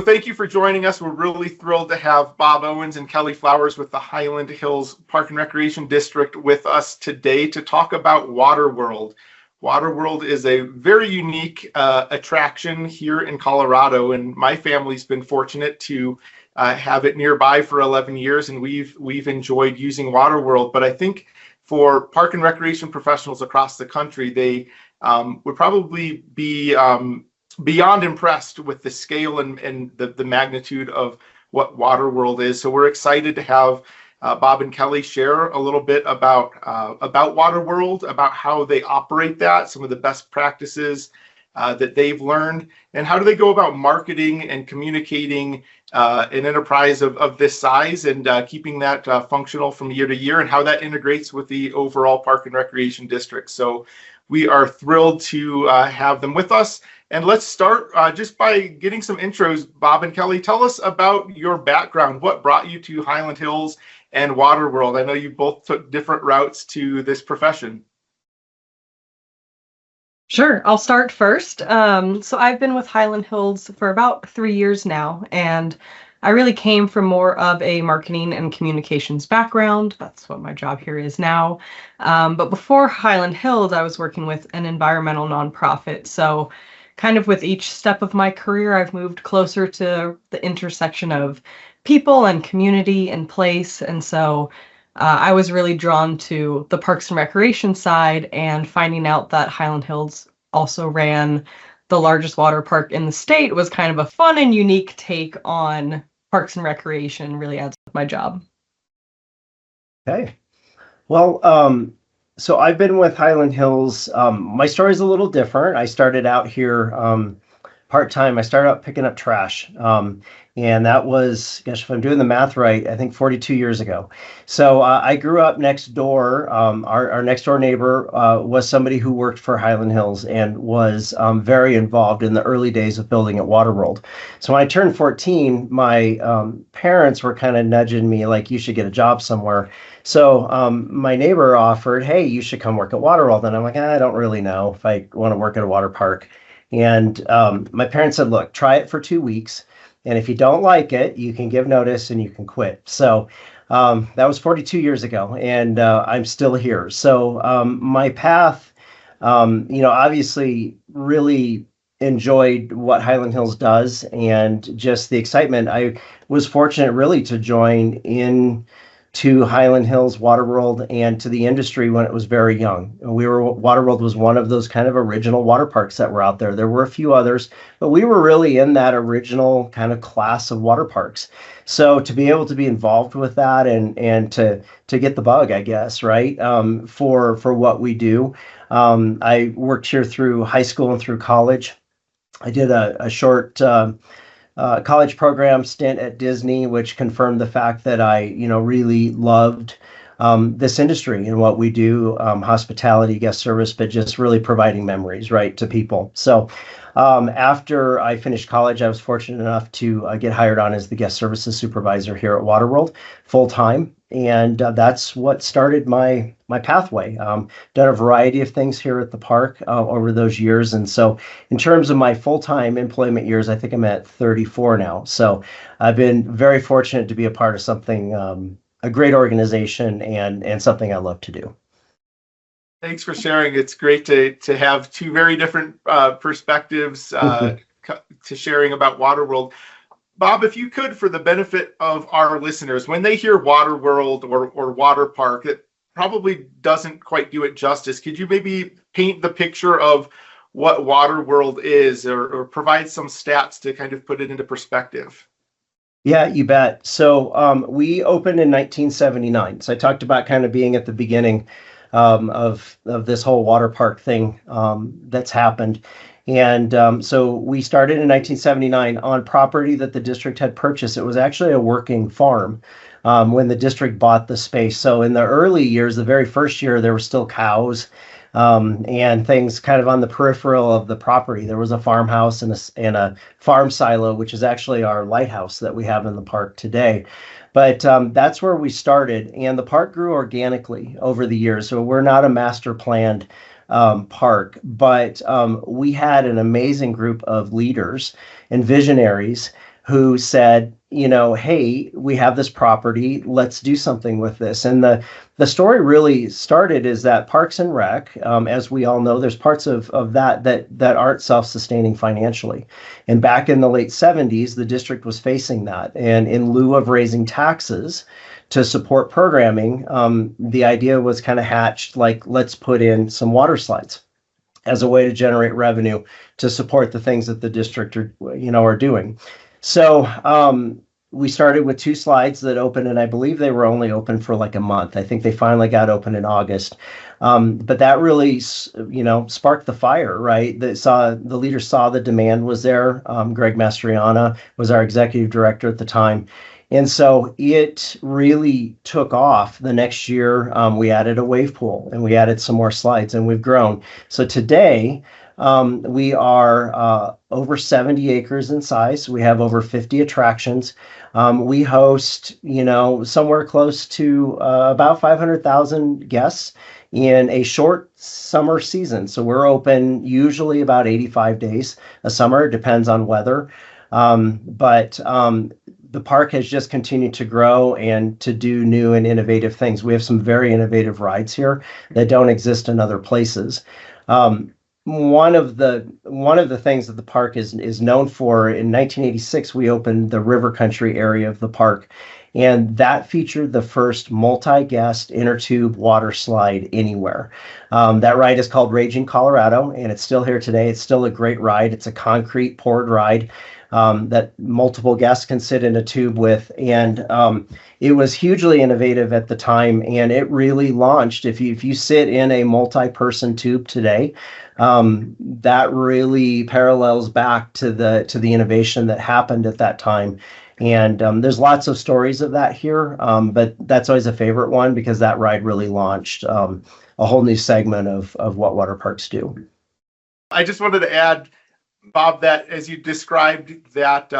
So thank you for joining us. We're really thrilled to have Bob Owens and Kellie Flowers with the Hyland Hills Park and Recreation District with us today to talk about Waterworld. Waterworld is a very unique attraction here in Colorado, and my family's been fortunate to have it nearby for 11 years, and we've enjoyed using Waterworld. But I think for park and recreation professionals across the country, they would probably be beyond impressed with the scale and the magnitude of what Waterworld is. So we're excited to have Bob and Kellie share a little bit about Waterworld, about how they operate that, some of the best practices that they've learned, and how do they go about marketing and communicating an enterprise of this size and keeping that functional from year to year, and how that integrates with the overall park and recreation district. So we are thrilled to have them with us. And let's start just by getting some intros. Bob and Kellie, tell us about your background. What brought you to Hyland Hills and Waterworld? I know you both took different routes to this profession. Sure, I'll start first. So I've been with Hyland Hills for about 3 years now, and I really came from more of a marketing and communications background. That's what my job here is now. But before Hyland Hills, I was working with an environmental nonprofit. So kind of with each step of my career, I've moved closer to the intersection of people and community and place. And so I was really drawn to the Parks and Recreation side, and finding out that Hyland Hills also ran the largest water park in the state was kind of a fun and unique take on Parks and Recreation. Really adds to my job. Okay. Well, so I've been with Hyland Hills. My story is a little different. I started out here part-time. I started out picking up trash. And that was, gosh, if I'm doing the math right, I think 42 years ago. So I grew up next door. Our next door neighbor was somebody who worked for Hyland Hills and was very involved in the early days of building at Waterworld. So when I turned 14, my parents were kind of nudging me like, you should get a job somewhere. So my neighbor offered, hey, you should come work at Waterworld. And I'm like, I don't really know if I want to work at a water park. And my parents said, look, try it for 2 weeks. And if you don't like it, you can give notice and you can quit. So that was 42 years ago, and I'm still here. So my path, obviously really enjoyed what Hyland Hills does and just the excitement. I was fortunate really to join in to Hyland Hills, Waterworld, and to the industry when it was very young. Waterworld was one of those kind of original water parks that were out there. There were a few others, but we were really in that original kind of class of water parks. So to be able to be involved with that and to get the bug, I guess, right, for what we do. I worked here through high school and through college. I did a short college program stint at Disney, which confirmed the fact that I, really loved this industry and what we do, hospitality, guest service, but just really providing memories, right, to people. So after I finished college, I was fortunate enough to get hired on as the guest services supervisor here at Waterworld full time. And that's what started my pathway. Done a variety of things here at the park over those years. And so in terms of my full-time employment years, I think I'm at 34 now. So I've been very fortunate to be a part of something, a great organization and something I love to do. Thanks for sharing. It's great to have two very different perspectives to sharing about Waterworld. Bob, if you could, for the benefit of our listeners, when they hear Waterworld or water park, it probably doesn't quite do it justice. Could you maybe paint the picture of what Waterworld is, or provide some stats to kind of put it into perspective? Yeah, you bet. So we opened in 1979. So I talked about kind of being at the beginning of this whole water park thing that's happened. And so we started in 1979 on property that the district had purchased. It was actually a working farm when the district bought the space. So in the early years, the very first year, there were still cows and things kind of on the peripheral of the property. There was a farmhouse and a farm silo, which is actually our lighthouse that we have in the park today. But that's where we started, and the park grew organically over the years. So we're not a master planned park, but we had an amazing group of leaders and visionaries who said, hey, we have this property, let's do something with this. And the story really started is that Parks and Rec, as we all know, there's parts of that aren't self-sustaining financially. And back in the late 70s, the district was facing that. And in lieu of raising taxes to support programming, the idea was kind of hatched, like, let's put in some water slides as a way to generate revenue to support the things that the district are doing. So we started with 2 slides that opened, and I believe they were only open for like a month. I think they finally got open in August. But that really, sparked the fire, right? The leaders saw the demand was there. Greg Mastriana was our executive director at the time. And so it really took off. The next year, we added a wave pool and we added some more slides, and we've grown. So today, we are over 70 acres in size. We have over 50 attractions. We host, somewhere close to about 500,000 guests in a short summer season. So we're open usually about 85 days a summer, depends on weather. But the park has just continued to grow and to do new and innovative things. We have some very innovative rides here that don't exist in other places. One of the things that the park is known for, in 1986, we opened the River Country area of the park, and that featured the first multi-guest inner tube water slide anywhere. That ride is called Raging Colorado, and it's still here today. It's still a great ride. It's a concrete poured ride that multiple guests can sit in a tube with. And it was hugely innovative at the time, and it really launched. If you sit in a multi-person tube today, that really parallels back to the innovation that happened at that time. And there's lots of stories of that here, but that's always a favorite one because that ride really launched a whole new segment of what water parks do. I just wanted to add, Bob, that as you described that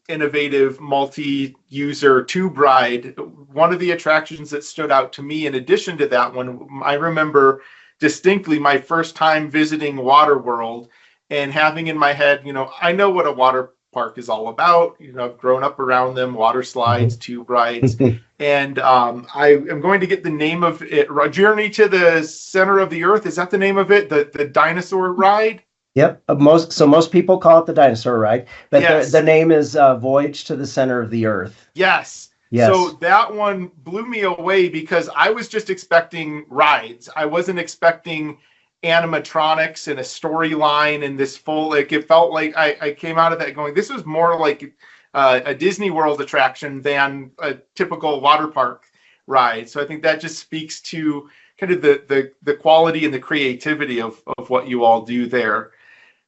innovative multi-user tube ride, one of the attractions that stood out to me in addition to that one, I remember distinctly my first time visiting Waterworld and having in my head, I know what a water park is all about. I've grown up around them, water slides, tube rides. And I am going to get the name of it, Journey to the Center of the Earth. Is that the name of it? The dinosaur ride? Yep. Most people call it the dinosaur ride, but yes, the name is Voyage to the Center of the Earth. Yes. Yes. So that one blew me away because I was just expecting rides. I wasn't expecting animatronics and a storyline and this full, it felt like I came out of that going, this was more like a Disney World attraction than a typical water park ride. So I think that just speaks to kind of the quality and the creativity of what you all do there.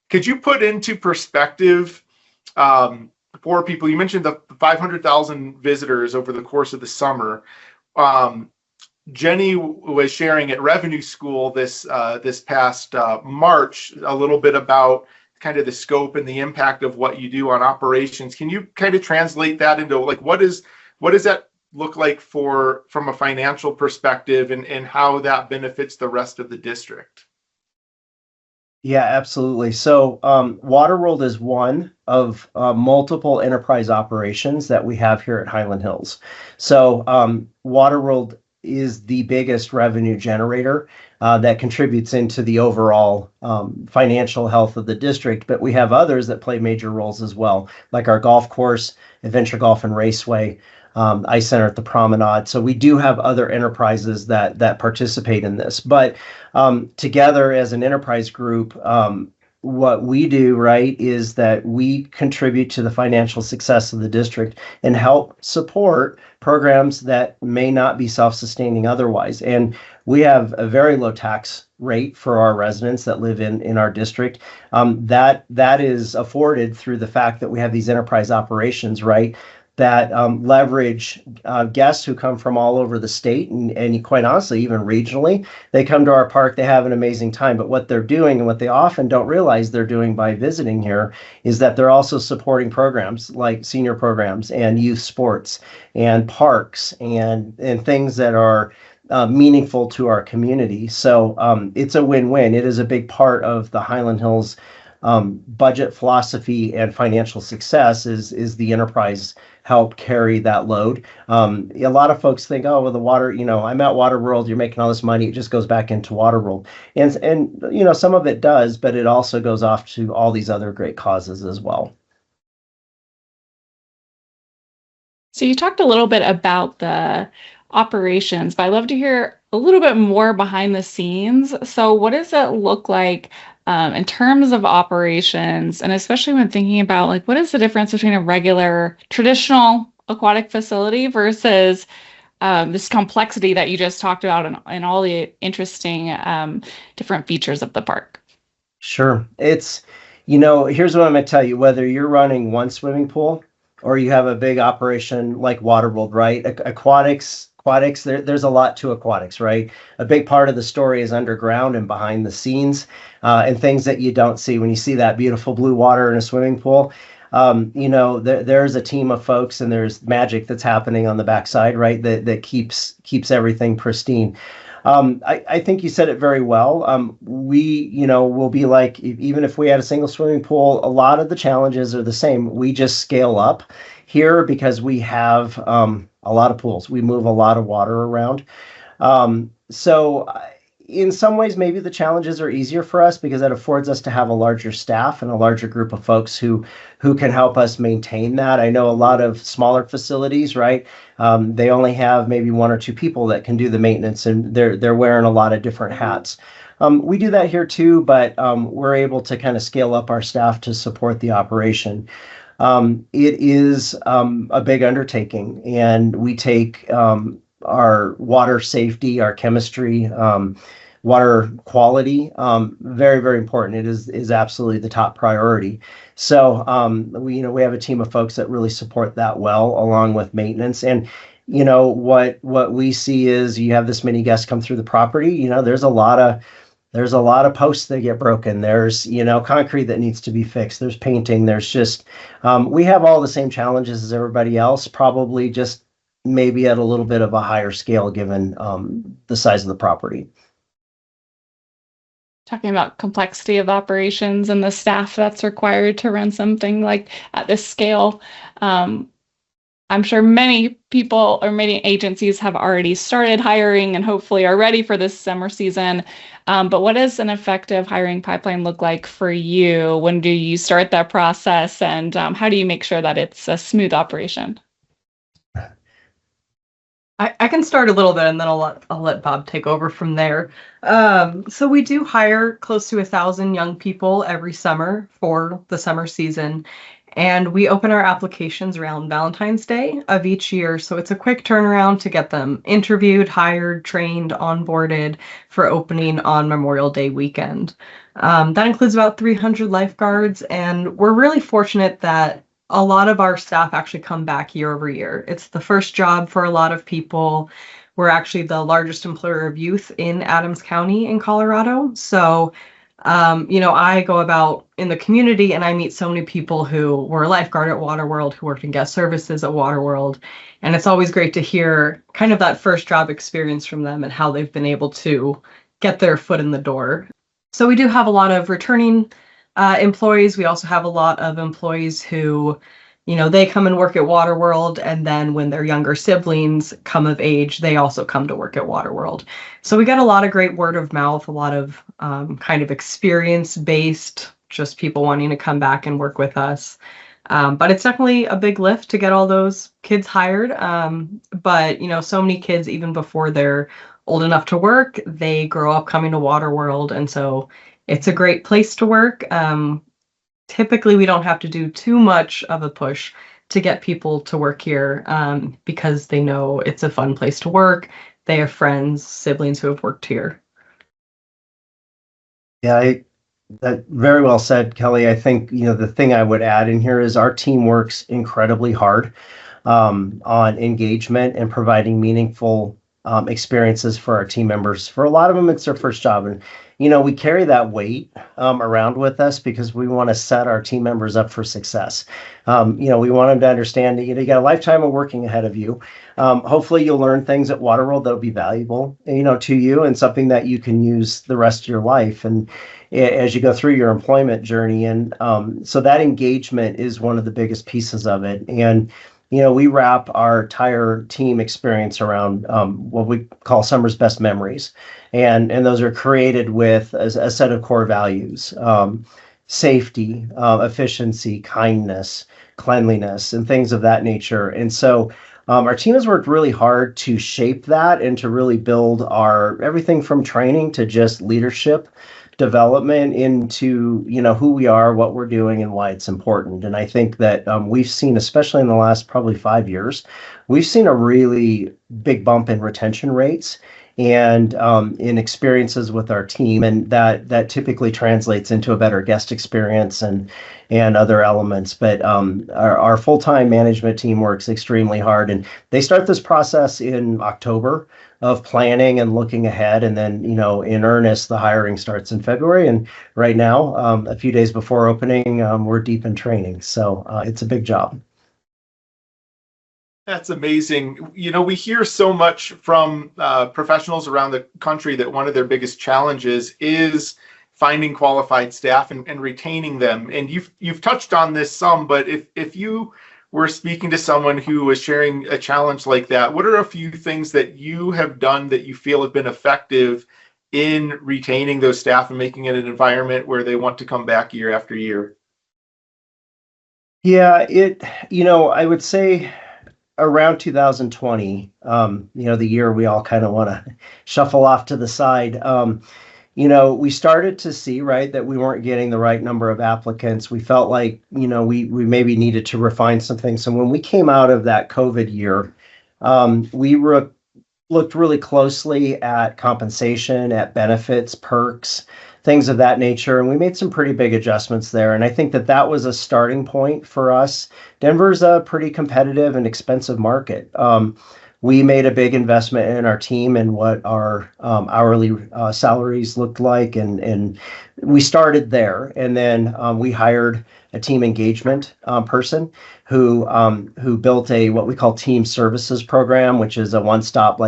Could you put into perspective for people, you mentioned the 500,000 visitors over the course of the summer. Jenny was sharing at Revenue School this past March a little bit about kind of the scope and the impact of what you do on operations. Can you kind of translate that into what does that look like from a financial perspective and how that benefits the rest of the district? Yeah, absolutely. So Waterworld is one of multiple enterprise operations that we have here at Highland Hills. So Waterworld is the biggest revenue generator that contributes into the overall financial health of the district, but we have others that play major roles as well, like our golf course, Adventure Golf and Raceway, Ice Center at the Promenade. So we do have other enterprises that participate in this, but together as an enterprise group, what we do, right, is that we contribute to the financial success of the district and help support programs that may not be self-sustaining otherwise. And we have a very low tax rate for our residents that live in our district. That is afforded through the fact that we have these enterprise operations, right, that leverage guests who come from all over the state and quite honestly, even regionally. They come to our park, they have an amazing time, but what they're doing and what they often don't realize they're doing by visiting here is that they're also supporting programs like senior programs and youth sports and parks and things that are meaningful to our community. So it's a win-win. It is a big part of the Highland Hills budget philosophy and financial success is the enterprise help carry that load. A lot of folks think, oh, well, the water, I'm at Waterworld, you're making all this money, it just goes back into Waterworld. And some of it does, but it also goes off to all these other great causes as well. So you talked a little bit about the operations, but I'd love to hear a little bit more behind the scenes. So what does it look like in terms of operations, and especially when thinking about like what is the difference between a regular traditional aquatic facility versus this complexity that you just talked about and all the interesting different features of the park? Sure. It's, here's what I'm going to tell you, whether you're running one swimming pool or you have a big operation like Waterworld, right? Aquatics, there's a lot to aquatics, right? A big part of the story is underground and behind the scenes, and things that you don't see when you see that beautiful blue water in a swimming pool. There's a team of folks and there's magic that's happening on the backside, right? That keeps everything pristine. I think you said it very well. We'll be like, even if we had a single swimming pool, a lot of the challenges are the same. We just scale up here because we have a lot of pools. We move a lot of water around. So in some ways, maybe the challenges are easier for us because that affords us to have a larger staff and a larger group of folks who can help us maintain that. I know a lot of smaller facilities, right? They only have maybe one or two people that can do the maintenance, and they're wearing a lot of different hats. We do that here too, but we're able to kind of scale up our staff to support the operation. It is a big undertaking, and we take our water safety, our chemistry, water quality, very, very important. It is absolutely the top priority. So we have a team of folks that really support that well, along with maintenance. And what we see is you have this many guests come through the property. There's a lot of posts that get broken. There's concrete that needs to be fixed. There's painting. There's just we have all the same challenges as everybody else, probably just maybe at a little bit of a higher scale given the size of the property. Talking about complexity of operations and the staff that's required to run something like at this scale. I'm sure many people or many agencies have already started hiring and hopefully are ready for this summer season. But what does an effective hiring pipeline look like for you? When do you start that process, and how do you make sure that it's a smooth operation? I can start a little bit and then I'll let Bob take over from there. So we do hire close to 1,000 young people every summer for the summer season. And we open our applications around Valentine's Day of each year. So it's a quick turnaround to get them interviewed, hired, trained, onboarded for opening on Memorial Day weekend. That includes about 300 lifeguards. And we're really fortunate that a lot of our staff actually come back year over year. It's the first job for a lot of people. We're actually the largest employer of youth in Adams County in Colorado. So, I go about in the community and I meet so many people who were a lifeguard at Waterworld, who worked in guest services at Waterworld. And it's always great to hear kind of that first job experience from them and how they've been able to get their foot in the door. So we do have a lot of returning employees. We also have a lot of employees who, they come and work at Waterworld, and then when their younger siblings come of age, they also come to work at Waterworld. So we get a lot of great word of mouth, a lot of kind of experience-based, just people wanting to come back and work with us. But it's definitely a big lift to get all those kids hired. But, so many kids, even before they're old enough to work, they grow up coming to Waterworld, and so it's a great place to work. Typically, we don't have to do too much of a push to get people to work here because they know it's a fun place to work. They have friends, siblings who have worked here. Yeah, that very well said, Kelly. I think, the thing I would add in here is our team works incredibly hard on engagement and providing meaningful experiences for our team members. For a lot of them, it's their first job. And, we carry that weight around with us because we want to set our team members up for success. We want them to understand that you got a lifetime of working ahead of you. Hopefully you'll learn things at Waterworld that'll be valuable, to you and something that you can use the rest of your life. And as you go through your employment journey. And so that engagement is one of the biggest pieces of it. And we wrap our entire team experience around what we call Summer's Best Memories. And those are created with a set of core values, safety, efficiency, kindness, cleanliness, and things of that nature. And so our team has worked really hard to shape that and to really build our everything from training to just leadership development into who we are, what we're doing, and why it's important. And I think that we've seen, especially in the last probably 5 years, we've seen a really big bump in retention rates and in experiences with our team, and that typically translates into a better guest experience and other elements. But our full-time management team works extremely hard, and they start this process in October of planning and looking ahead, and then in earnest the hiring starts in February. And right now, a few days before opening, we're deep in training, so it's a big job. That's amazing. We hear so much from professionals around the country that one of their biggest challenges is finding qualified staff and retaining them. And you've touched on this some, but if you were speaking to someone who was sharing a challenge like that, what are a few things that you have done that you feel have been effective in retaining those staff and making it an environment where they want to come back year after year? Yeah, I would say around 2020, the year we all kind of want to shuffle off to the side, we started to see, right, that we weren't getting the right number of applicants. We felt like, we maybe needed to refine some things. So when we came out of that COVID year, we looked really closely at compensation, at benefits, perks, things of that nature. And we made some pretty big adjustments there. And I think that was a starting point for us. Denver's a pretty competitive and expensive market. We made a big investment in our team and what our hourly salaries looked like. And we started there. And then we hired a team engagement person who built what we call team services program, which is a one-stop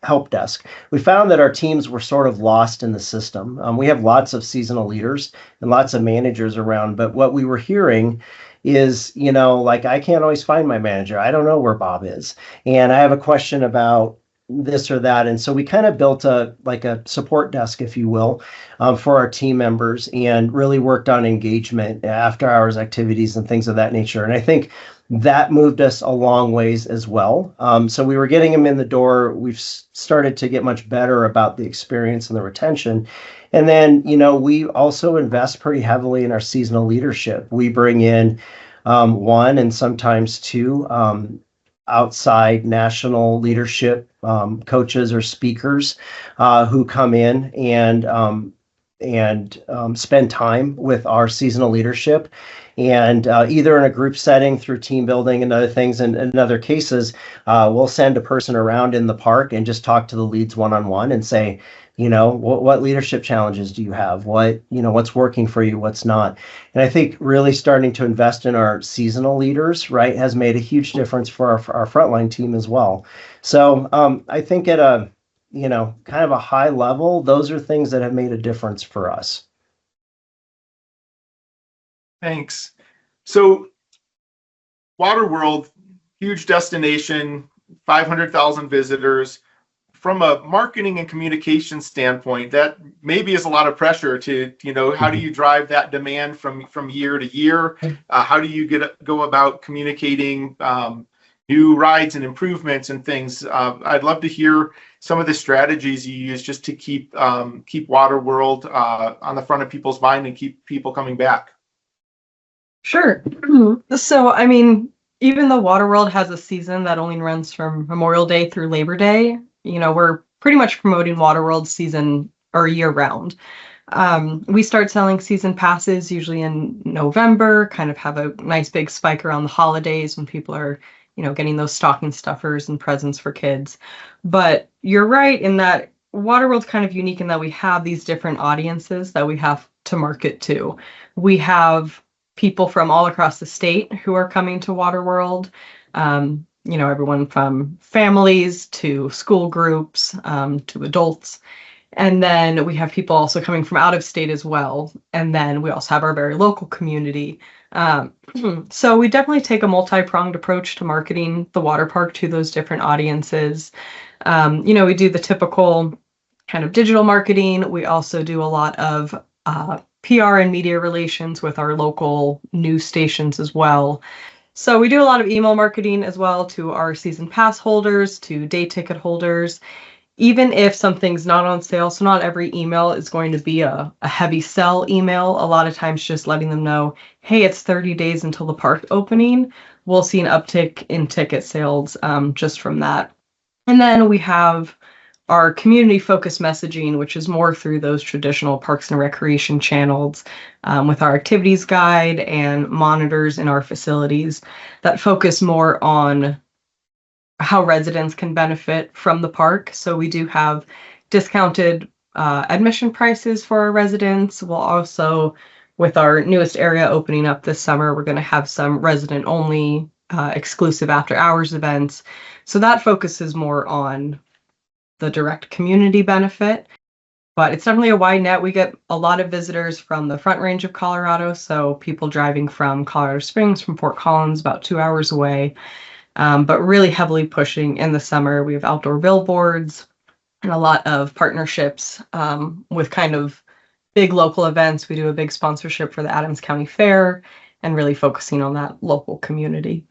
help desk. We found that our teams were sort of lost in the system. We have lots of seasonal leaders and lots of managers around, but what we were hearing is, I can't always find my manager. I don't know where Bob is. And I have a question about this or that. And so we kind of built a support desk, if you will, for our team members and really worked on engagement, after hours activities and things of that nature. And I think that moved us a long ways as well. So we were getting them in the door. We've started to get much better about the experience and the retention. And then, we also invest pretty heavily in our seasonal leadership. We bring in one and sometimes two outside national leadership coaches or speakers who come in and spend time with our seasonal leadership, and either in a group setting through team building and other things. And in other cases, we'll send a person around in the park and just talk to the leads one-on-one and say, what leadership challenges do you have? What's working for you? What's not? And I think really starting to invest in our seasonal leaders, right, has made a huge difference for our frontline team as well. So I think at a, kind of a high level, those are things that have made a difference for us. Thanks. So Waterworld, huge destination, 500,000 visitors. From a marketing and communication standpoint, that maybe is a lot of pressure to, how do you drive that demand from year to year? How do you go about communicating new rides and improvements and things? I'd love to hear some of the strategies you use just to keep Waterworld on the front of people's mind and keep people coming back. Sure. So, even though Waterworld has a season that only runs from Memorial Day through Labor Day, we're pretty much promoting Waterworld's season or year round. We start selling season passes usually in November, kind of have a nice big spike around the holidays when people are, getting those stocking stuffers and presents for kids. But you're right in that Waterworld's kind of unique in that we have these different audiences that we have to market to. We have people from all across the state who are coming to Waterworld. Everyone from families to school groups, to adults. And then we have people also coming from out of state as well. And then we also have our very local community. So we definitely take a multi-pronged approach to marketing the water park to those different audiences. We do the typical kind of digital marketing. We also do a lot of PR and media relations with our local news stations as well. So we do a lot of email marketing as well to our season pass holders, to day ticket holders, even if something's not on sale. So not every email is going to be a heavy sell email. A lot of times just letting them know, hey, it's 30 days until the park opening. We'll see an uptick in ticket sales just from that. And then we have our community-focused messaging, which is more through those traditional parks and recreation channels with our activities guide and monitors in our facilities that focus more on how residents can benefit from the park. So we do have discounted admission prices for our residents. We'll also, with our newest area opening up this summer, we're going to have some resident-only exclusive after-hours events. So that focuses more on the direct community benefit, but it's definitely a wide net. We get a lot of visitors from the Front Range of Colorado, so people driving from Colorado Springs, from Fort Collins, about 2 hours away, but really heavily pushing in the summer. We have outdoor billboards and a lot of partnerships with kind of big local events. We do a big sponsorship for the Adams County Fair and really focusing on that local community.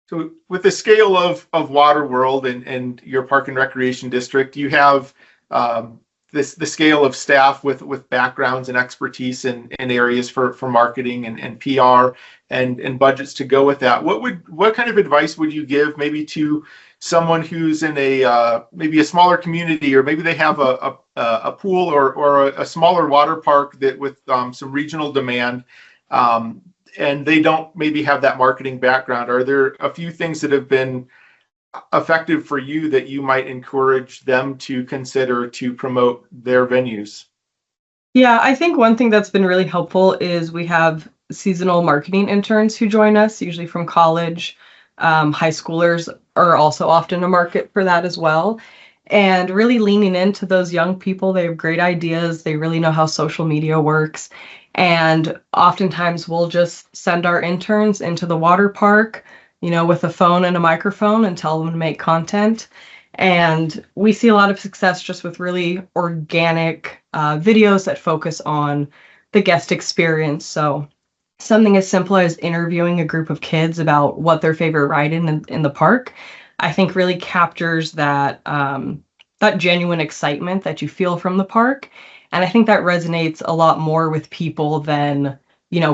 So with the scale of Waterworld and your park and recreation district, you have the scale of staff with backgrounds and expertise in areas for marketing and PR and budgets to go with that. What kind of advice would you give maybe to someone who's in maybe a smaller community, or maybe they have a pool or a smaller water park that with some regional demand, and they don't maybe have that marketing background? Are there a few things that have been effective for you that you might encourage them to consider to promote their venues? Yeah, I think one thing that's been really helpful is we have seasonal marketing interns who join us, usually from college. High schoolers are also often a market for that as well. And really leaning into those young people. They have great ideas. They really know how social media works. And oftentimes we'll just send our interns into the water park, with a phone and a microphone and tell them to make content. And we see a lot of success just with really organic videos that focus on the guest experience. So something as simple as interviewing a group of kids about what their favorite ride in the park, I think really captures that genuine excitement that you feel from the park. And I think that resonates a lot more with people than,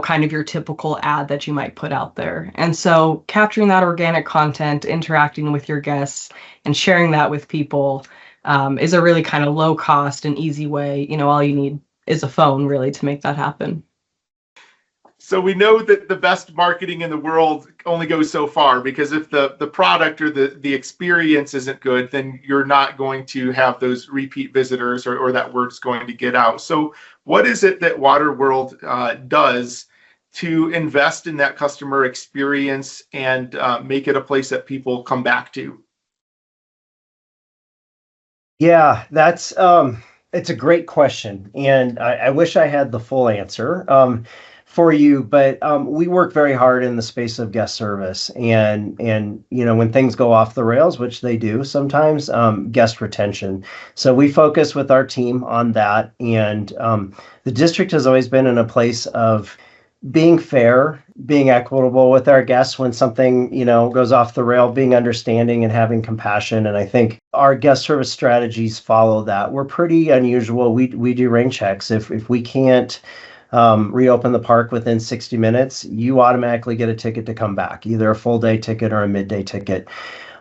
kind of your typical ad that you might put out there. And so capturing that organic content, interacting with your guests, and sharing that with people is a really kind of low cost and easy way. All you need is a phone really to make that happen. So we know that the best marketing in the world only goes so far, because if the product or the experience isn't good, then you're not going to have those repeat visitors or that word's going to get out. So what is it that Waterworld does to invest in that customer experience and make it a place that people come back to? Yeah, that's it's a great question, and I wish I had the full answer for you, but we work very hard in the space of guest service, and when things go off the rails, which they do sometimes, guest retention. So we focus with our team on that, and the district has always been in a place of being fair, being equitable with our guests when something goes off the rail, being understanding and having compassion. And I think our guest service strategies follow that. We're pretty unusual. We do rain checks. If we can't reopen the park within 60 minutes, you automatically get a ticket to come back, either a full day ticket or a midday ticket.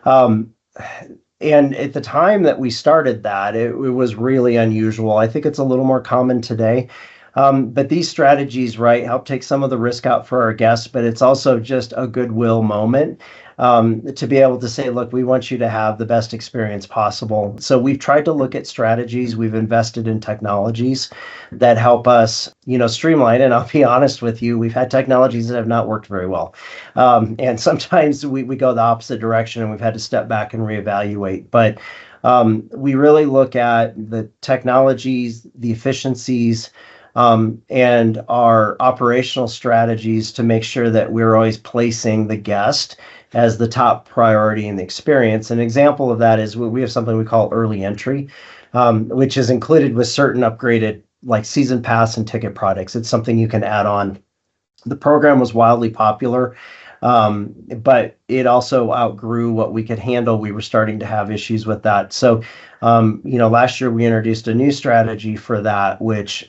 And at the time that we started that, it was really unusual. I think it's a little more common today. But these strategies, right, help take some of the risk out for our guests, but it's also just a goodwill moment to be able to say, look, we want you to have the best experience possible. So we've tried to look at strategies. We've invested in technologies that help us, streamline. And I'll be honest with you, we've had technologies that have not worked very well. And sometimes we go the opposite direction and we've had to step back and reevaluate. But we really look at the technologies, the efficiencies, and our operational strategies to make sure that we're always placing the guest as the top priority in the experience. An example of that is we have something we call early entry, which is included with certain upgraded like season pass and ticket products. It's something you can add on. The program was wildly popular, but it also outgrew what we could handle. We were starting to have issues with that. So, last year we introduced a new strategy for that, which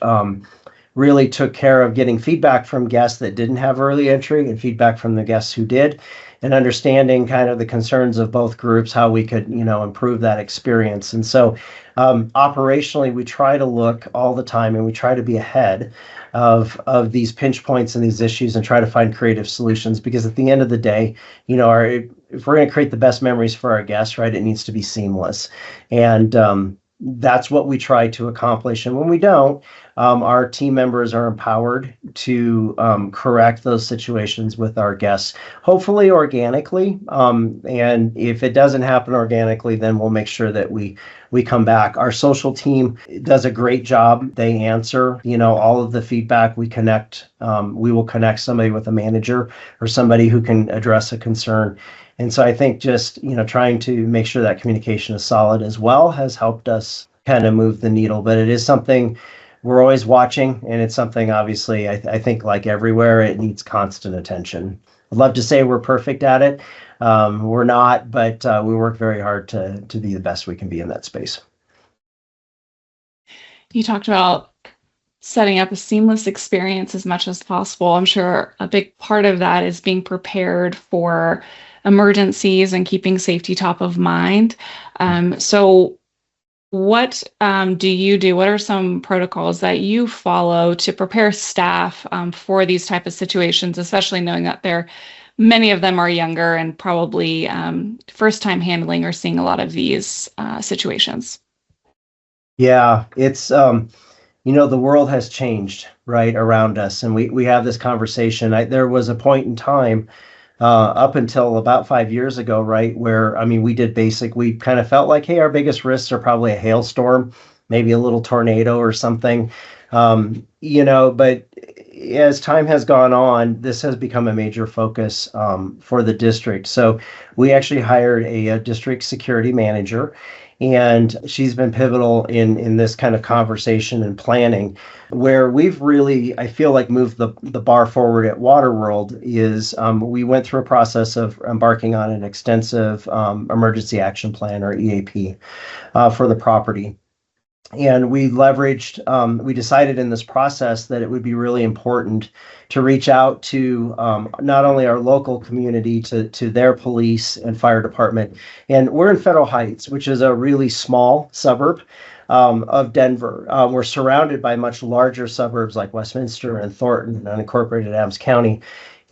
really took care of getting feedback from guests that didn't have early entry and feedback from the guests who did, and understanding kind of the concerns of both groups, how we could, improve that experience. And so operationally, we try to look all the time and we try to be ahead of these pinch points and these issues and try to find creative solutions, because at the end of the day, if we're going to create the best memories for our guests, right, it needs to be seamless. And that's what we try to accomplish. And when we don't, our team members are empowered to correct those situations with our guests, hopefully organically. And if it doesn't happen organically, then we'll make sure that we come back. Our social team does a great job. They answer, all of the feedback. We will connect somebody with a manager or somebody who can address a concern. And so I think just, trying to make sure that communication is solid as well has helped us kind of move the needle. But it is something we're always watching, and it's something, obviously, I think like everywhere, it needs constant attention. I'd love to say we're perfect at it. We're not, but we work very hard to be the best we can be in that space. You talked about setting up a seamless experience as much as possible. I'm sure a big part of that is being prepared for emergencies and keeping safety top of mind. So what do you do? What are some protocols that you follow to prepare staff for these type of situations, especially knowing that many of them are younger and probably first time handling or seeing a lot of these situations? Yeah, it's, the world has changed right around us, and we have this conversation. There was a point in time up until about 5 years ago, right, where, we kind of felt like, hey, our biggest risks are probably a hailstorm, maybe a little tornado or something, but as time has gone on, this has become a major focus for the district. So we actually hired a district security manager, and she's been pivotal in this kind of conversation and planning. Where we've really, I feel like, moved the bar forward at Waterworld is we went through a process of embarking on an extensive emergency action plan, or EAP, for the property. And we decided in this process that it would be really important to reach out to not only our local community, to their police and fire department. And we're in Federal Heights, which is a really small suburb of Denver. We're surrounded by much larger suburbs like Westminster and Thornton and unincorporated Adams County.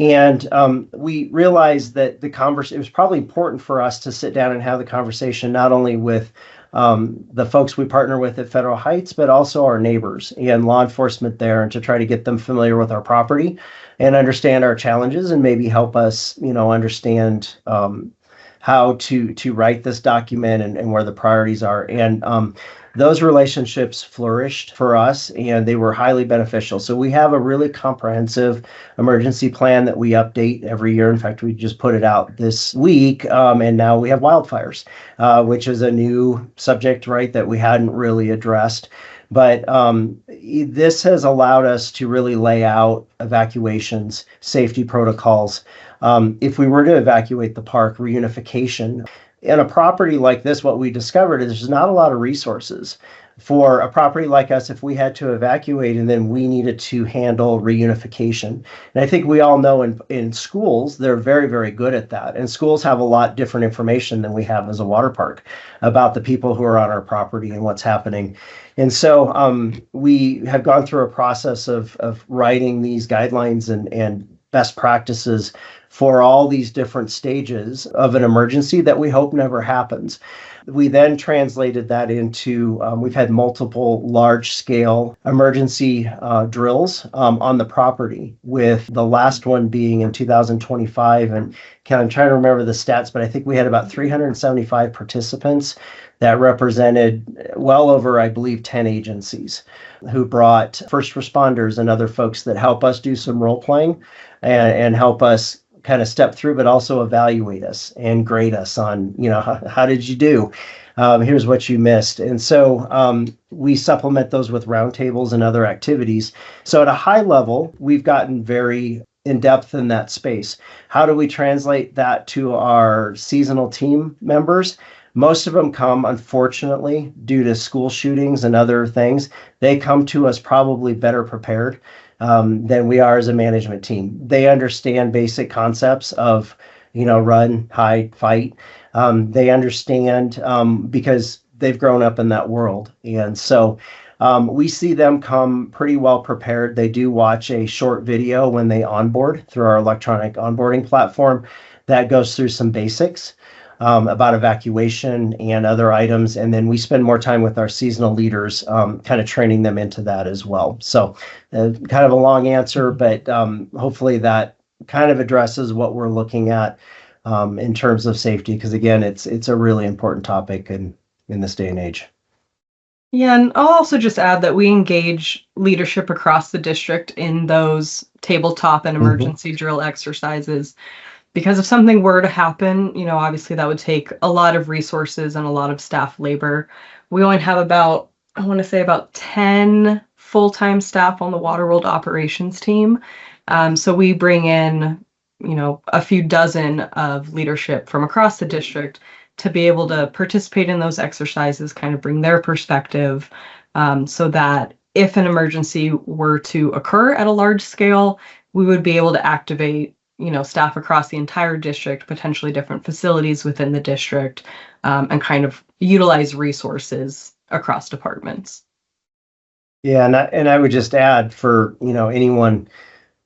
And we realized that it was probably important for us to sit down and have the conversation not only with the folks we partner with at Federal Heights, but also our neighbors and law enforcement there, and to try to get them familiar with our property and understand our challenges, and maybe help us, understand how to write this document and where the priorities are. And those relationships flourished for us, and they were highly beneficial. So we have a really comprehensive emergency plan that we update every year. In fact, we just put it out this week, and now we have wildfires, which is a new subject, right, that we hadn't really addressed. But this has allowed us to really lay out evacuations, safety protocols. If we were to evacuate the park, reunification. In a property like this, what we discovered is there's not a lot of resources for a property like us, if we had to evacuate and then we needed to handle reunification. And I think we all know in schools, they're very, very good at that. And schools have a lot different information than we have as a water park about the people who are on our property and what's happening. And so we have gone through a process of writing these guidelines and best practices for all these different stages of an emergency that we hope never happens. We then translated that into, we've had multiple large-scale emergency drills on the property, with the last one being in 2025. And I'm trying to remember the stats, but I think we had about 375 participants that represented well over, I believe, 10 agencies who brought first responders and other folks that help us do some role-playing and help us kind of step through, but also evaluate us and grade us on, how did you do? Here's what you missed. And so we supplement those with roundtables and other activities. So at a high level, we've gotten very in depth in that space. How do we translate that to our seasonal team members? Most of them come, unfortunately, due to school shootings and other things. They come to us probably better prepared than we are as a management team. They understand basic concepts of, run, hide, fight. They understand because they've grown up in that world. And so we see them come pretty well prepared. They do watch a short video when they onboard through our electronic onboarding platform that goes through some basics about evacuation and other items. And then we spend more time with our seasonal leaders, kind of training them into that as well. So kind of a long answer, but hopefully that kind of addresses what we're looking at in terms of safety, because again, it's a really important topic in this day and age. Yeah, and I'll also just add that we engage leadership across the district in those tabletop and emergency drill exercises. Because if something were to happen, obviously that would take a lot of resources and a lot of staff labor. We only have about 10 full-time staff on the Waterworld operations team. So we bring in, a few dozen of leadership from across the district to be able to participate in those exercises, kind of bring their perspective, so that if an emergency were to occur at a large scale, we would be able to activate staff across the entire district, potentially different facilities within the district, and kind of utilize resources across departments. Yeah, and I would just add for anyone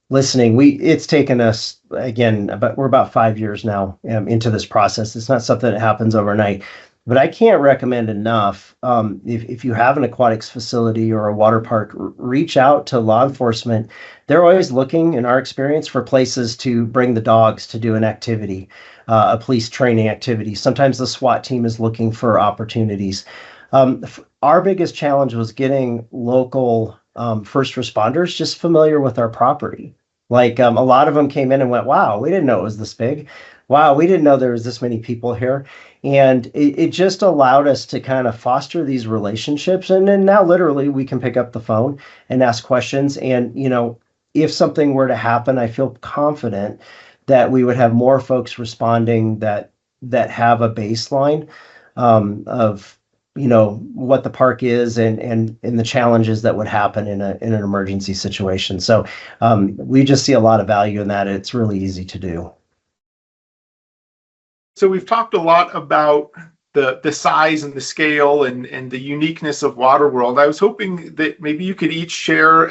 listening, it's taken us we're about 5 years now into this process. It's not something that happens overnight. But I can't recommend enough, if you have an aquatics facility or a water park, reach out to law enforcement. They're always looking, in our experience, for places to bring the dogs to do an activity, a police training activity. Sometimes the SWAT team is looking for opportunities. Our biggest challenge was getting local first responders just familiar with our property. Like a lot of them came in and went, wow, we didn't know it was this big. Wow, we didn't know there was this many people here. And it just allowed us to kind of foster these relationships. And then now literally we can pick up the phone and ask questions. And, if something were to happen, I feel confident that we would have more folks responding that have a baseline of, what the park is and the challenges that would happen in an emergency situation. So we just see a lot of value in that. It's really easy to do. So we've talked a lot about the size and the scale and the uniqueness of Waterworld. I was hoping that maybe you could each share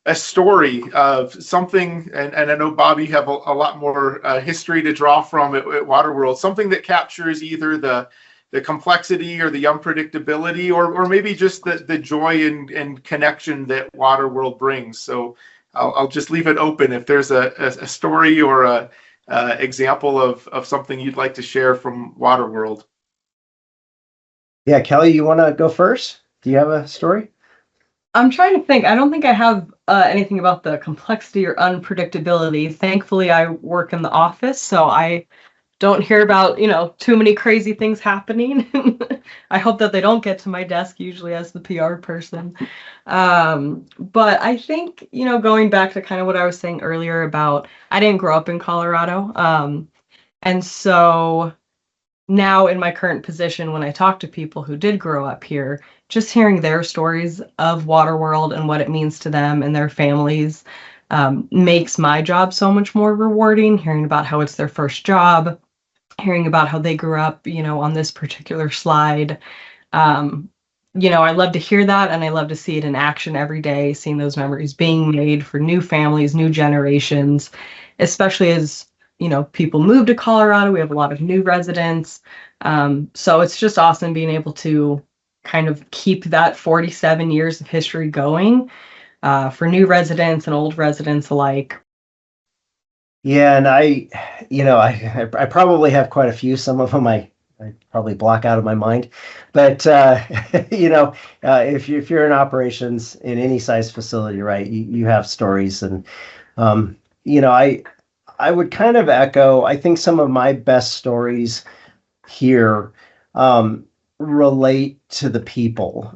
a story of something, and I know, Bob, you have a lot more history to draw from at Waterworld, something that captures either the complexity or the unpredictability, or maybe just the joy and connection that Waterworld brings. So I'll just leave it open if there's a story or a example of something you'd like to share from Waterworld. Yeah, Kellie, you want to go first? Do you have a story? I'm trying to think. I don't think I have anything about the complexity or unpredictability. Thankfully, I work in the office, so I don't hear about, too many crazy things happening. I hope that they don't get to my desk, usually as the PR person. But I think, going back to kind of what I was saying earlier about, I didn't grow up in Colorado. And so now in my current position, when I talk to people who did grow up here, just hearing their stories of Waterworld and what it means to them and their families makes my job so much more rewarding. Hearing about how it's their first job, hearing about how they grew up, on this particular slide. I love to hear that, and I love to see it in action every day, seeing those memories being made for new families, new generations, especially as people move to Colorado. We have a lot of new residents. So it's just awesome being able to kind of keep that 47 years of history going for new residents and old residents alike. Yeah, and I probably have quite a few. Some of them I probably block out of my mind, but if you're in operations in any size facility, right, you have stories, and I would kind of echo. I think some of my best stories here relate to the people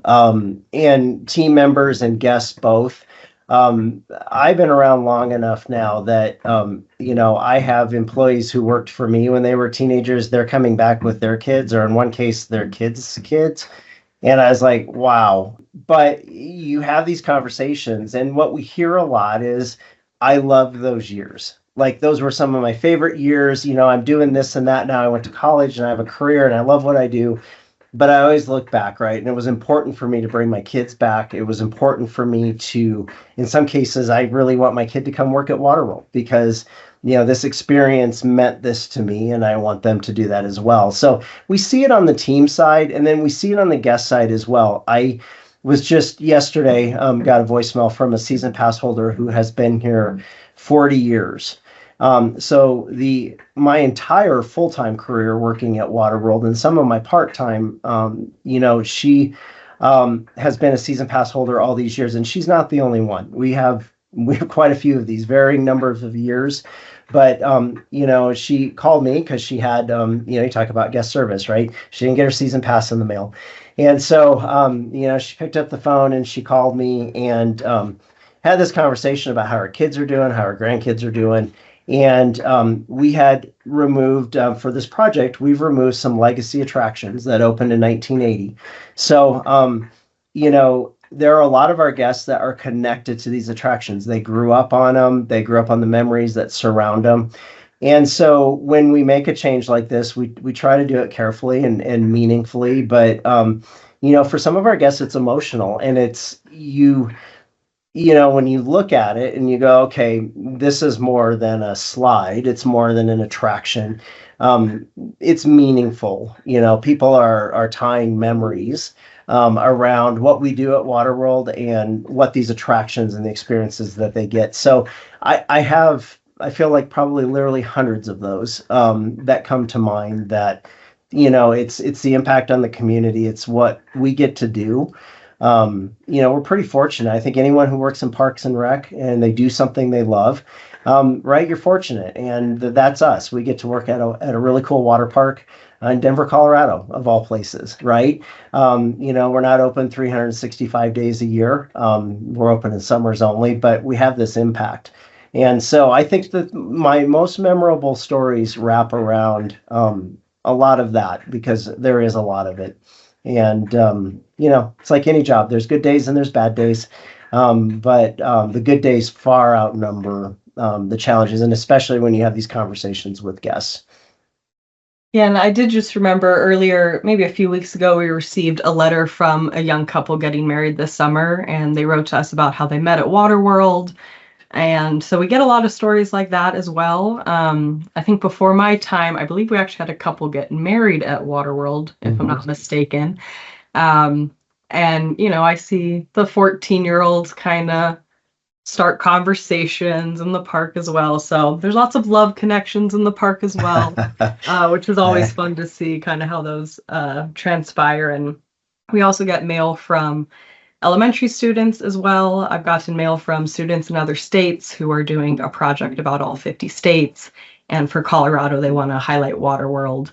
and team members and guests both. I've been around long enough now that, I have employees who worked for me when they were teenagers. They're coming back with their kids, or in one case, their kids' kids. And I was like, wow. But you have these conversations, and what we hear a lot is, I loved those years. Like, those were some of my favorite years. I'm doing this and that now. I went to college and I have a career and I love what I do. But I always look back, right? And it was important for me to bring my kids back. It was important for me to, in some cases, I really want my kid to come work at Waterworld because, this experience meant this to me, and I want them to do that as well. So we see it on the team side, and then we see it on the guest side as well. I was just yesterday, got a voicemail from a season pass holder who has been here 40 years. So my entire full-time career working at Waterworld, and some of my part-time, she has been a season pass holder all these years, and she's not the only one. We have quite a few of these, varying numbers of years. But she called me because she had you talk about guest service, right? She didn't get her season pass in the mail, and so she picked up the phone and she called me and had this conversation about how her kids are doing, how her grandkids are doing. And we had removed, for this project, we've removed some legacy attractions that opened in 1980. So, there are a lot of our guests that are connected to these attractions. They grew up on them. They grew up on the memories that surround them. And so when we make a change like this, we try to do it carefully and meaningfully. But, for some of our guests, it's emotional. And it's when you look at it and you go, okay, this is more than a slide. It's more than an attraction. It's meaningful. People are tying memories around what we do at Waterworld and what these attractions and the experiences that they get. So I feel like probably literally hundreds of those that come to mind that, it's the impact on the community. It's what we get to do. We're pretty fortunate. I think anyone who works in Parks and Rec and they do something they love, right, you're fortunate. And that's us. We get to work at a really cool water park in Denver, Colorado, of all places, right? We're not open 365 days a year. We're open in summers only, but we have this impact. And so I think that my most memorable stories wrap around a lot of that, because there is a lot of it. And, it's like any job. There's good days and there's bad days. But the good days far outnumber the challenges, and especially when you have these conversations with guests. Yeah, and I did just remember earlier, maybe a few weeks ago, we received a letter from a young couple getting married this summer, and they wrote to us about how they met at Waterworld. And so we get a lot of stories like that as well. I think before my time, I believe we actually had a couple get married at Waterworld, if I'm not mistaken. And, I see the 14-year-olds kind of start conversations in the park as well. So there's lots of love connections in the park as well, which is always fun to see kind of how those transpire. And we also get mail from elementary students as well. I've gotten mail from students in other states who are doing a project about all 50 states. And for Colorado, they want to highlight Waterworld.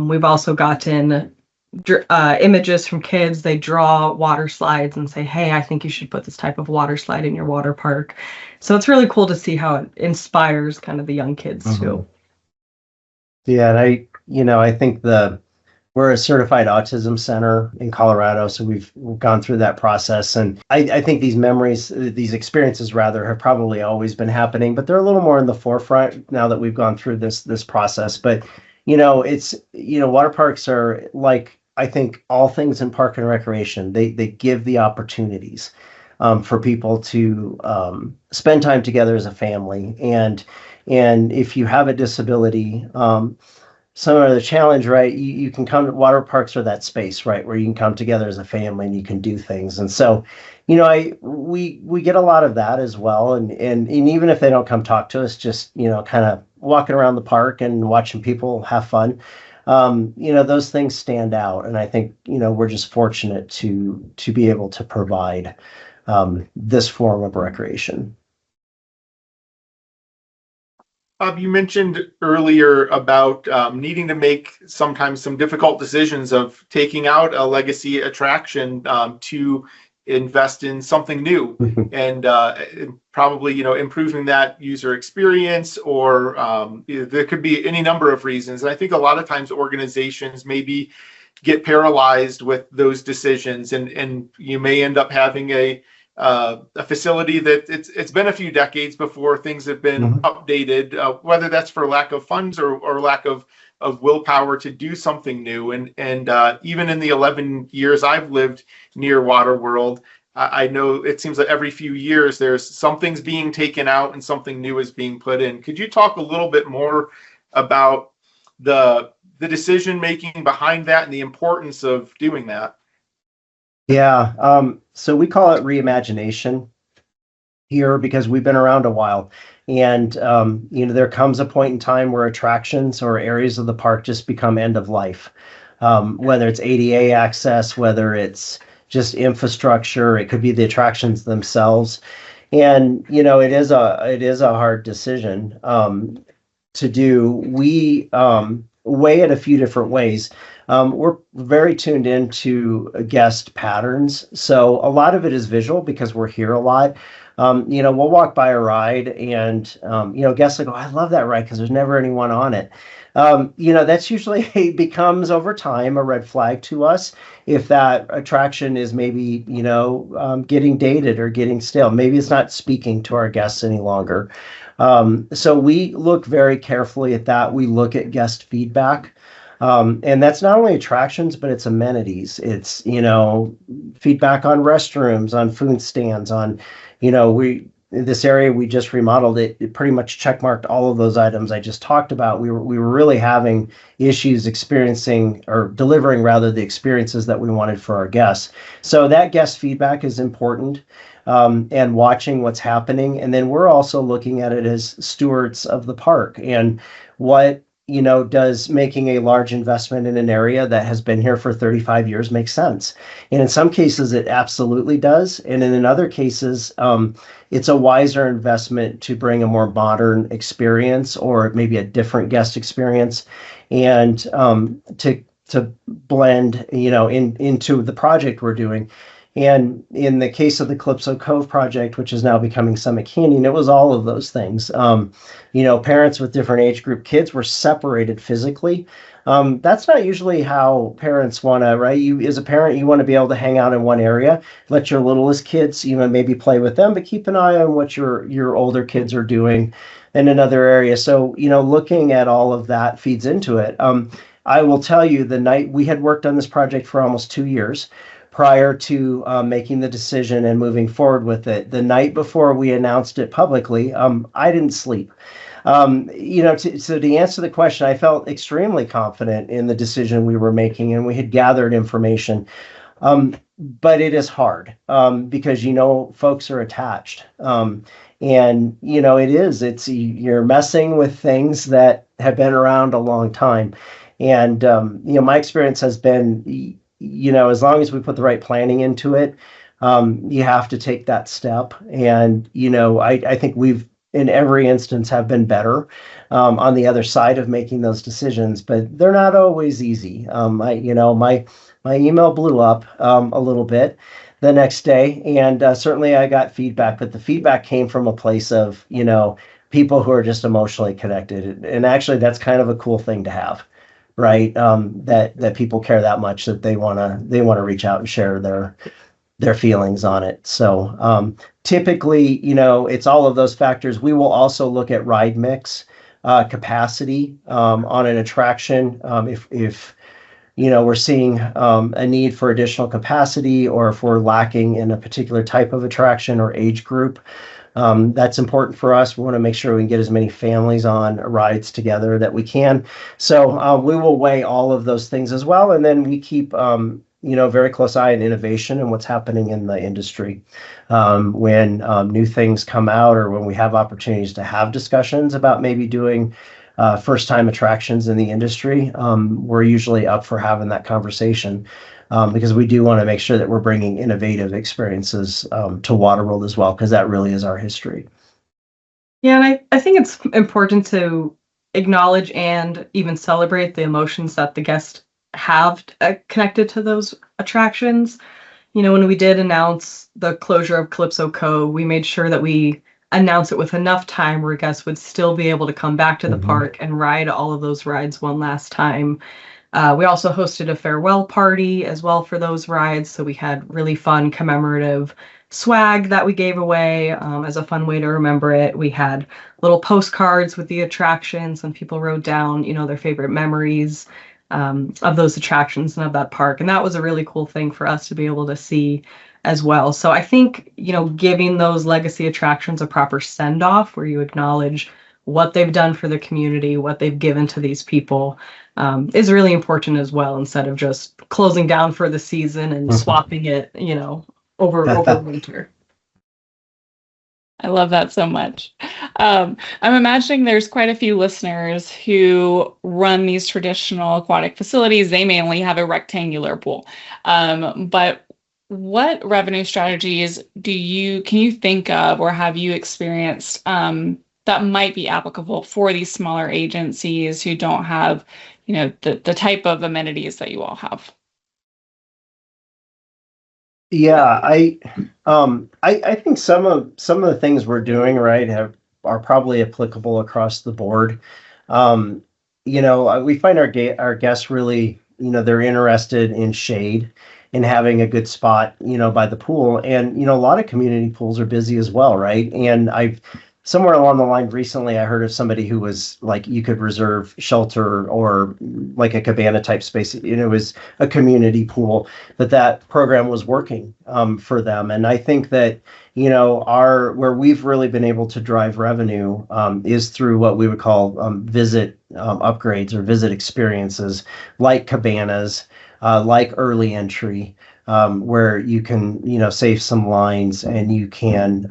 We've also gotten images from kids. They draw water slides and say, hey, I think you should put this type of water slide in your water park. So it's really cool to see how it inspires kind of the young kids too. Yeah, and I think we're a certified autism center in Colorado, so we've gone through that process. And I think these experiences rather, have probably always been happening, but they're a little more in the forefront now that we've gone through this process. But, water parks are like, I think, all things in park and recreation. They give the opportunities for people to spend time together as a family. And if you have a disability, some of the challenge, right? You can come to water parks, or that space, right, where you can come together as a family and you can do things. And so, we get a lot of that as well. And even if they don't come talk to us, just, kind of walking around the park and watching people have fun, those things stand out. And I think, we're just fortunate to be able to provide this form of recreation. Bob, you mentioned earlier about needing to make sometimes some difficult decisions of taking out a legacy attraction to invest in something new, and probably, improving that user experience, or there could be any number of reasons. And I think a lot of times organizations maybe get paralyzed with those decisions, and you may end up having a facility that it's been a few decades before things have been updated, whether that's for lack of funds or lack of willpower to do something new. And even in the 11 years I've lived near Water World, I know it seems that every few years there's something's being taken out and something new is being put in. Could you talk a little bit more about the decision making behind that and the importance of doing that? Yeah. So we call it reimagination here because we've been around a while. And, there comes a point in time where attractions or areas of the park just become end of life. Whether it's ADA access, whether it's just infrastructure, it could be the attractions themselves. And, it is a hard decision to do. We weigh it a few different ways. We're very tuned into guest patterns. So a lot of it is visual because we're here a lot. We'll walk by a ride and, guests will go, I love that ride because there's never anyone on it. That's usually becomes over time a red flag to us if that attraction is maybe, getting dated or getting stale. Maybe it's not speaking to our guests any longer. So we look very carefully at that. We look at guest feedback. And that's not only attractions, but it's amenities. It's, feedback on restrooms, on food stands, on, this area we just remodeled it pretty much checkmarked all of those items I just talked about. We were really having issues experiencing or delivering rather the experiences that we wanted for our guests. So that guest feedback is important, and watching what's happening. And then we're also looking at it as stewards of the park and what, does making a large investment in an area that has been here for 35 years make sense? And in some cases, it absolutely does. And in other cases, it's a wiser investment to bring a more modern experience or maybe a different guest experience, and to blend, into the project we're doing. And in the case of the Calypso Cove project, which is now becoming Summit Canyon, it was all of those things. Parents with different age group kids were separated physically. That's not usually how parents want to, right? You, as a parent, you want to be able to hang out in one area, let your littlest kids, maybe play with them, but keep an eye on what your older kids are doing in another area. So, looking at all of that feeds into it. I will tell you, the night we had worked on this project for almost 2 years, prior to making the decision and moving forward with it. The night before we announced it publicly, I didn't sleep. So to answer the question, I felt extremely confident in the decision we were making, and we had gathered information. But it is hard because, folks are attached. And, you're messing with things that have been around a long time. And, my experience has been, as long as we put the right planning into it, you have to take that step. And, I think we've, in every instance, have been better on the other side of making those decisions, but they're not always easy. My email blew up a little bit the next day, and certainly I got feedback, but the feedback came from a place of, people who are just emotionally connected. And actually, that's kind of a cool thing to have. right? That people care that much that they wanna reach out and share their feelings on it. So typically, it's all of those factors. We will also look at ride mix, capacity on an attraction. If we're seeing a need for additional capacity, or if we're lacking in a particular type of attraction or age group, that's important for us. We want to make sure we can get as many families on rides together that we can. So we will weigh all of those things as well. And then we keep, very close eye on innovation and what's happening in the industry. When new things come out, or when we have opportunities to have discussions about maybe doing first-time attractions in the industry, we're usually up for having that conversation, because we do want to make sure that we're bringing innovative experiences to Waterworld as well, because that really is our history. Yeah, and I think it's important to acknowledge and even celebrate the emotions that the guests have connected to those attractions. When we did announce the closure of Calypso Cove, we made sure that we announce it with enough time where guests would still be able to come back to the park and ride all of those rides one last time. We also hosted a farewell party as well for those rides, so we had really fun commemorative swag that we gave away as a fun way to remember it. We had little postcards with the attractions, and people wrote down, their favorite memories of those attractions and of that park. And that was a really cool thing for us to be able to see as well. So I think, giving those legacy attractions a proper send-off where you acknowledge what they've done for the community, what they've given to these people, is really important as well, instead of just closing down for the season and swapping it, over winter. I love that so much. I'm imagining there's quite a few listeners who run these traditional aquatic facilities. They may only have a rectangular pool. But what revenue strategies can you think of, or have you experienced that might be applicable for these smaller agencies who don't have, the type of amenities that you all have? Yeah, I think some of the things we're doing right are probably applicable across the board. We find our guests really, they're interested in shade and having a good spot, by the pool. And, a lot of community pools are busy as well, right? And somewhere along the line recently, I heard of somebody who was like, you could reserve shelter or like a cabana type space. It was a community pool, but that program was working for them. And I think that, where we've really been able to drive revenue is through what we would call visit upgrades or visit experiences, like cabanas, like early entry, where you can, save some lines, and you can,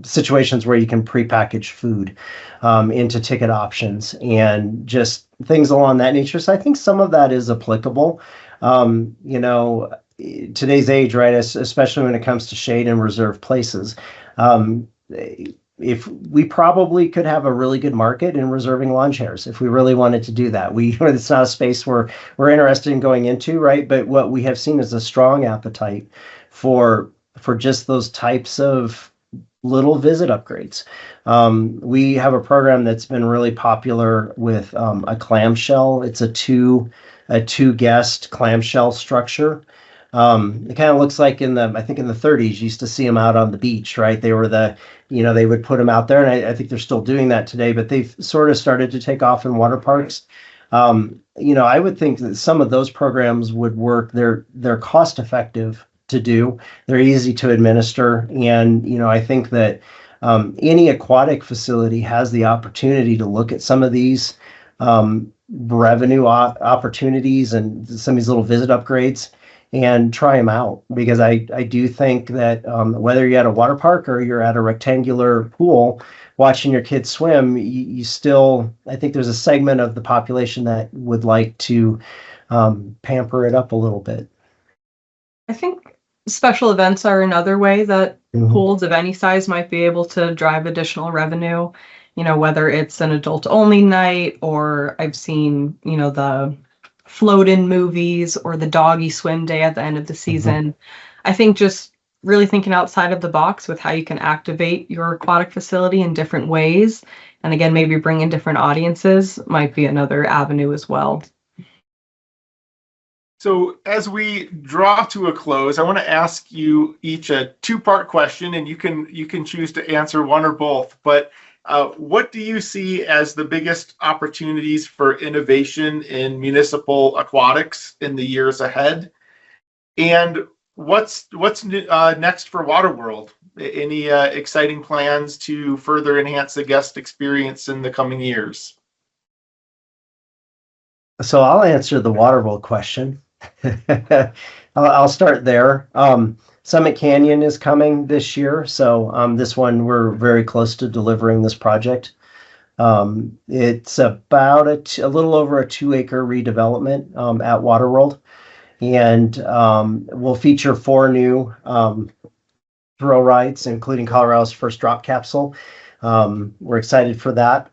situations where you can prepackage food into ticket options and just things along that nature. So I think some of that is applicable. Today's age, right, especially when it comes to shade and reserved places, if we probably could have a really good market in reserving lawn chairs if we really wanted to do that. It's not a space we're interested in going into, right? But what we have seen is a strong appetite for just those types of little visit upgrades. We have a program that's been really popular with a clamshell. It's a two guest clamshell structure. It kind of looks like I think in the 30s, you used to see them out on the beach, right? They were they would put them out there, and I think they're still doing that today, but they've sort of started to take off in water parks. I would think that some of those programs would work. They're cost effective to do. They're easy to administer. And, I think that any aquatic facility has the opportunity to look at some of these revenue opportunities and some of these little visit upgrades and try them out, because I do think that whether you're at a water park or you're at a rectangular pool watching your kids swim, you still, I think there's a segment of the population that would like to pamper it up a little bit. I think special events are another way that pools of any size might be able to drive additional revenue, whether it's an adult only night, or I've seen, the float-in movies or the doggy swim day at the end of the season. I think just really thinking outside of the box with how you can activate your aquatic facility in different ways, and again, maybe bring in different audiences, might be another avenue as well So as we draw to a close, I want to ask you each a two-part question, and you can choose to answer one or both. But what do you see as the biggest opportunities for innovation in municipal aquatics in the years ahead? And what's next for Waterworld? Any exciting plans to further enhance the guest experience in the coming years? So I'll answer the Waterworld question. I'll start there. Summit Canyon is coming this year, so this one we're very close to delivering this project. It's about a little over a 2-acre redevelopment at Waterworld, and we'll feature 4 new thrill rides, including Colorado's first drop capsule. We're excited for that.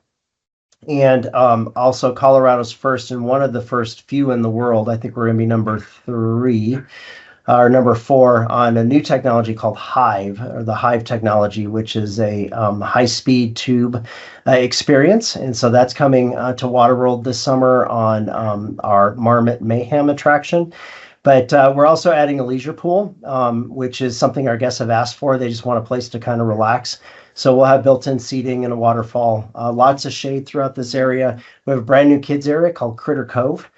And also Colorado's first and one of the first few in the world. I think we're going to be number 3 or number 4 on a new technology called Hive, or the Hive technology, which is a high-speed tube experience. And so that's coming to Waterworld this summer on our Marmot Mayhem attraction. But we're also adding a leisure pool, which is something our guests have asked for. They just want a place to kind of relax. So we'll have built-in seating and a waterfall, lots of shade throughout this area. We have a brand new kids area called Critter Cove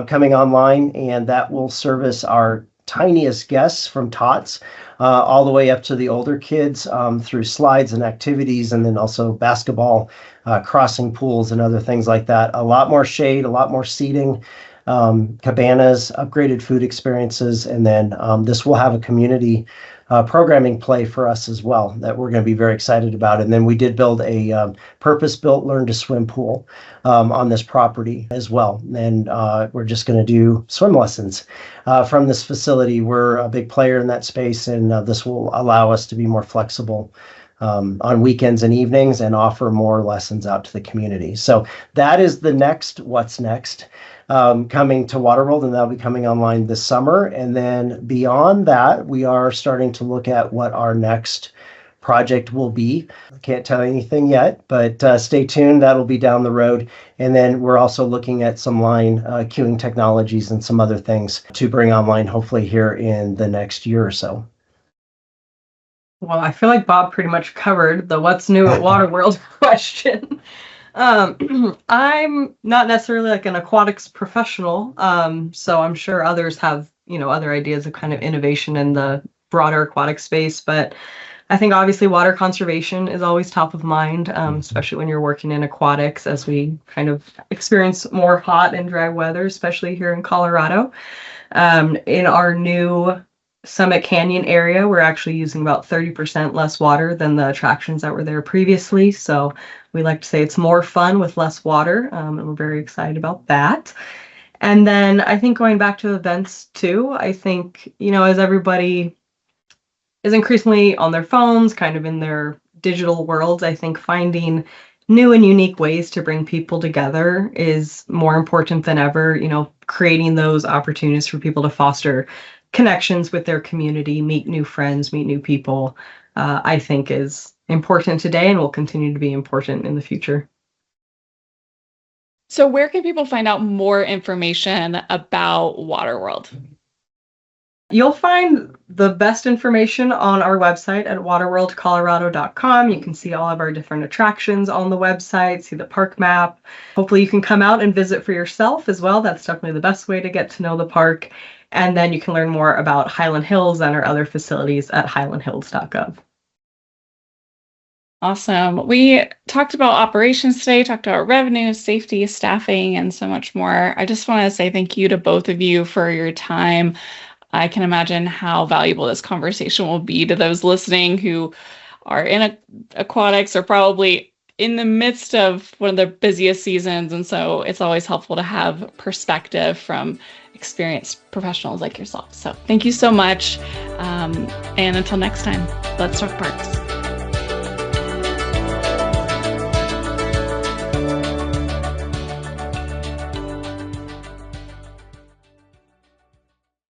coming online, and that will service our tiniest guests from tots all the way up to the older kids through slides and activities, and then also basketball, crossing pools and other things like that. A lot more shade, a lot more seating, cabanas, upgraded food experiences, and then this will have a community programming play for us as well that we're going to be very excited about. And then we did build a purpose-built learn-to-swim pool on this property as well. And we're just going to do swim lessons from this facility. We're a big player in that space, and this will allow us to be more flexible on weekends and evenings and offer more lessons out to the community. So that is the next what's next coming to Waterworld, and that'll be coming online this summer. And then beyond that, we are starting to look at what our next project will be. I can't tell you anything yet, but stay tuned. That'll be down the road. And then we're also looking at some line queuing technologies and some other things to bring online, hopefully here in the next year or so. Well, I feel like Bob pretty much covered the what's new at Waterworld question. I'm not necessarily like an aquatics professional, so I'm sure others have, other ideas of kind of innovation in the broader aquatic space. But I think obviously water conservation is always top of mind, especially when you're working in aquatics, as we kind of experience more hot and dry weather, especially here in Colorado. In our new Summit Canyon area, we're actually using about 30% less water than the attractions that were there previously. So we like to say it's more fun with less water, and we're very excited about that. And then I think going back to events too, I think, as everybody is increasingly on their phones, kind of in their digital worlds, I think finding new and unique ways to bring people together is more important than ever. Creating those opportunities for people to foster connections with their community, meet new friends, meet new people, I think is important today and will continue to be important in the future. So where can people find out more information about Waterworld? You'll find the best information on our website at waterworldcolorado.com. You can see all of our different attractions on the website, see the park map. Hopefully you can come out and visit for yourself as well. That's definitely the best way to get to know the park. And then you can learn more about Hyland Hills and our other facilities at hylandhills.gov. Awesome. We talked about operations today, talked about revenue, safety, staffing, and so much more. I just want to say thank you to both of you for your time. I can imagine how valuable this conversation will be to those listening who are in aquatics or probably in the midst of one of the busiest seasons. And so it's always helpful to have perspective from experienced professionals like yourself. So thank you so much. And until next time, let's talk parks.